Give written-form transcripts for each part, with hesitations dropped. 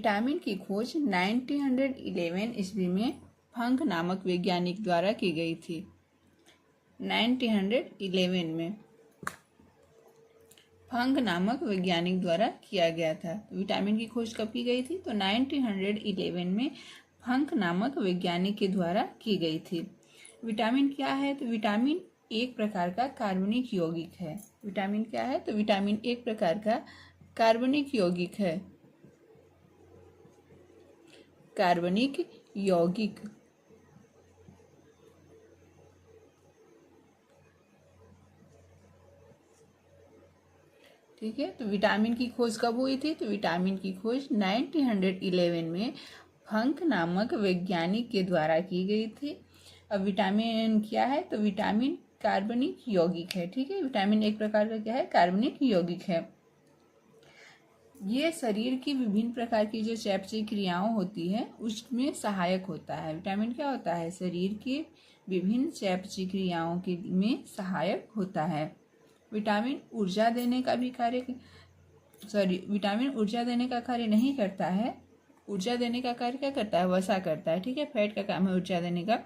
Vitamin की खोज 1911 ईस्वी में फंक नामक वैज्ञानिक द्वारा की गई थी। 1911 में फंक नामक वैज्ञानिक द्वारा किया गया था। विटामिन की खोज कब की गई थी? तो 1911 में फंक नामक वैज्ञानिक के द्वारा की गई थी। विटामिन क्या है? तो विटामिन एक प्रकार का कार्बनिक यौगिक है। विटामिन क्या है? तो विटामिन एक प्रकार का कार्बनिक यौगिक है। कार्बनिक यौगिक। ठीक है, तो विटामिन की खोज कब हुई थी? तो विटामिन की खोज 1911 में फंक नामक वैज्ञानिक के द्वारा की गई थी। अब विटामिन क्या है? तो विटामिन कार्बनिक यौगिक है। ठीक है, विटामिन एक प्रकार का क्या है? कार्बनिक यौगिक है। ये शरीर की विभिन्न प्रकार की जो चयापचय क्रियाओं होती है उसमें सहायक होता है। विटामिन क्या होता है? शरीर की विभिन्न चयापचय क्रियाओं के में सहायक होता है। विटामिन ऊर्जा देने का भी विटामिन ऊर्जा देने का कार्य नहीं करता है। ऊर्जा देने का कार्य क्या करता है? वसा करता है। ठीक है, फैट का काम है ऊर्जा देने का।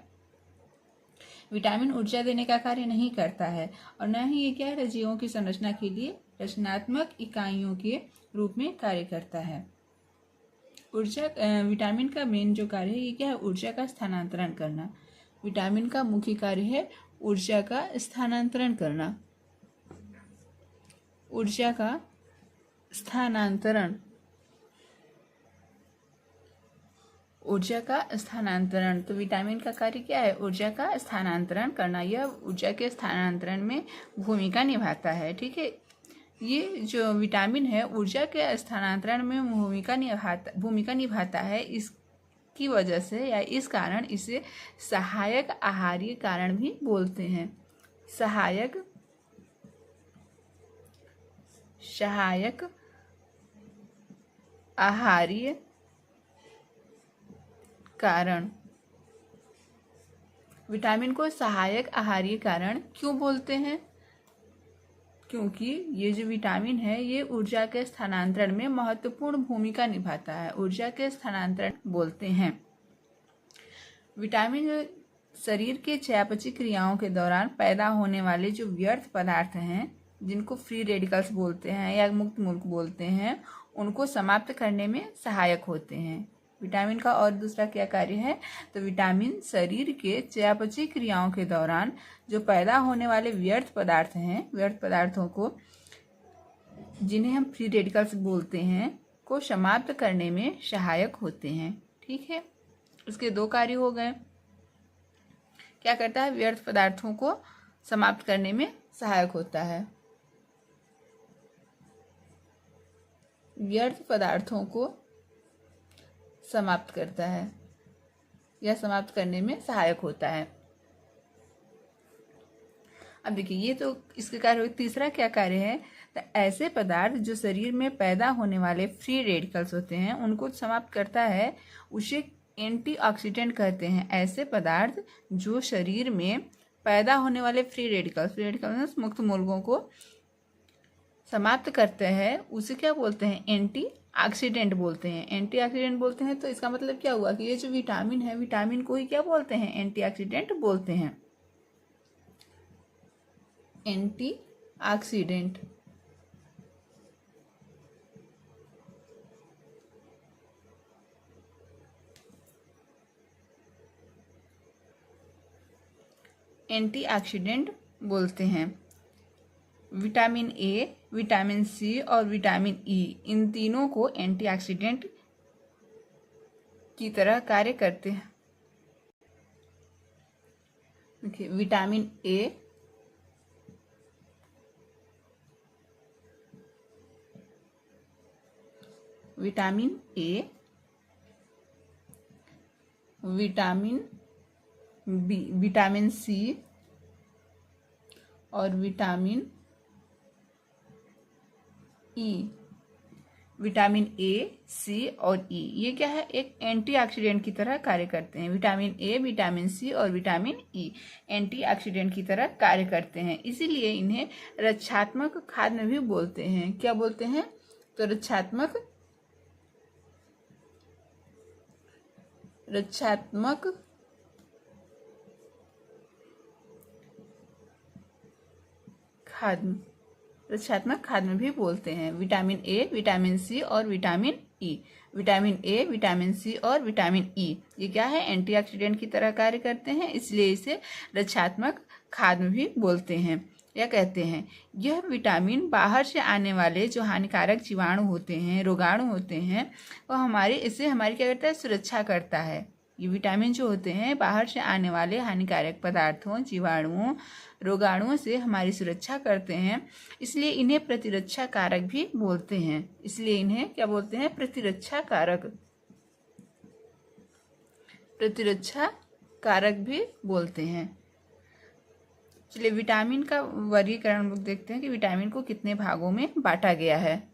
विटामिन ऊर्जा देने का कार्य नहीं करता है और न ही ये क्या है? जीवों की संरचना के लिए रचनात्मक इकाइयों के रूप में कार्य करता है। विटामिन का मेन जो कार्य है ये क्या है? ऊर्जा का स्थानांतरण करना। विटामिन का मुख्य कार्य है ऊर्जा का स्थानांतरण करना। ऊर्जा का स्थानांतरण। ऊर्जा का स्थानांतरण। तो विटामिन का कार्य क्या है? ऊर्जा का स्थानांतरण करना। यह ऊर्जा के स्थानांतरण में भूमिका निभाता है। ठीक है, ये जो विटामिन है ऊर्जा के स्थानांतरण में भूमिका निभाता है। इसकी वजह से या इस कारण इसे सहायक आहारीय कारण भी बोलते हैं। सहायक आहारीय कारण। विटामिन को सहायक आहारीय कारण क्यों बोलते हैं? क्योंकि ये जो विटामिन है ये ऊर्जा के स्थानांतरण में महत्वपूर्ण भूमिका निभाता है। ऊर्जा के स्थानांतरण बोलते हैं। विटामिन शरीर के चयापचय क्रियाओं के दौरान पैदा होने वाले जो व्यर्थ पदार्थ हैं जिनको फ्री रेडिकल्स बोलते हैं या मुक्त मूलक बोलते हैं उनको समाप्त करने में सहायक होते हैं। विटामिन का और दूसरा क्या कार्य है? तो विटामिन शरीर के चयापचय क्रियाओं के दौरान जो पैदा होने वाले व्यर्थ पदार्थ हैं, व्यर्थ पदार्थों को जिन्हें हम फ्री रेडिकल्स बोलते हैं को समाप्त करने में सहायक होते हैं। ठीक है, इसके दो कार्य हो गए। क्या करता है? व्यर्थ पदार्थों को समाप्त करने में सहायक होता है। व्यर्थ पदार्थों को समाप्त करता है या समाप्त करने में सहायक होता है। अब देखिए, ये तो इसके कार्य। तीसरा क्या कार्य है? तो ऐसे पदार्थ जो शरीर में पैदा होने वाले फ्री रेडिकल्स होते हैं उनको समाप्त करता है, उसे एंटीऑक्सीडेंट कहते हैं। ऐसे पदार्थ जो शरीर में पैदा होने वाले फ्री रेडिकल्स मुक्त मूलकों को समाप्त करते हैं उसे क्या बोलते हैं? एंटीऑक्सीडेंट बोलते हैं। एंटीऑक्सीडेंट बोलते हैं तो इसका मतलब क्या हुआ कि ये जो विटामिन है विटामिन को ही क्या बोलते हैं? एंटीऑक्सीडेंट बोलते हैं। एंटीऑक्सीडेंट। एंटीऑक्सीडेंट बोलते हैं। विटामिन ए, विटामिन सी और विटामिन ई इन तीनों को एंटीऑक्सीडेंट की तरह कार्य करते हैं। देखिए, vitamin A, vitamin A, vitamin B, vitamin C और विटामिन ई। विटामिन ए, सी और ई ये क्या है? एक एंटीऑक्सीडेंट की तरह कार्य करते हैं। विटामिन ए, विटामिन सी और विटामिन ई एंटीऑक्सीडेंट की तरह कार्य करते हैं, इसीलिए इन्हें रक्षात्मक खाद्य भी बोलते हैं। क्या बोलते हैं? तो रक्षात्मक रक्षात्मक खाद्य, रक्षात्मक खाद्य भी बोलते हैं। विटामिन ए, विटामिन सी और vitamin E. Vitamin A, vitamin C और विटामिन ई ये क्या है, एंटीऑक्सीडेंट की तरह कार्य करते हैं, इसलिए इसे रक्षात्मक खाद्य भी बोलते हैं या कहते हैं। यह विटामिन बाहर से आने वाले जो हानिकारक जीवाणु होते हैं, रोगाणु होते हैं, वह इससे हमारी क्या करता है, सुरक्षा करता है। ये विटामिन जो होते हैं बाहर से आने वाले हानिकारक पदार्थों, जीवाणुओं, रोगाणुओं से हमारी सुरक्षा करते हैं, इसलिए इन्हें प्रतिरक्षा कारक भी बोलते हैं। इसलिए इन्हें क्या बोलते हैं, प्रतिरक्षा कारक, प्रतिरक्षा कारक भी बोलते हैं। चलिए विटामिन का वर्गीकरण देखते हैं कि विटामिन को कितने भागों में बांटा गया है।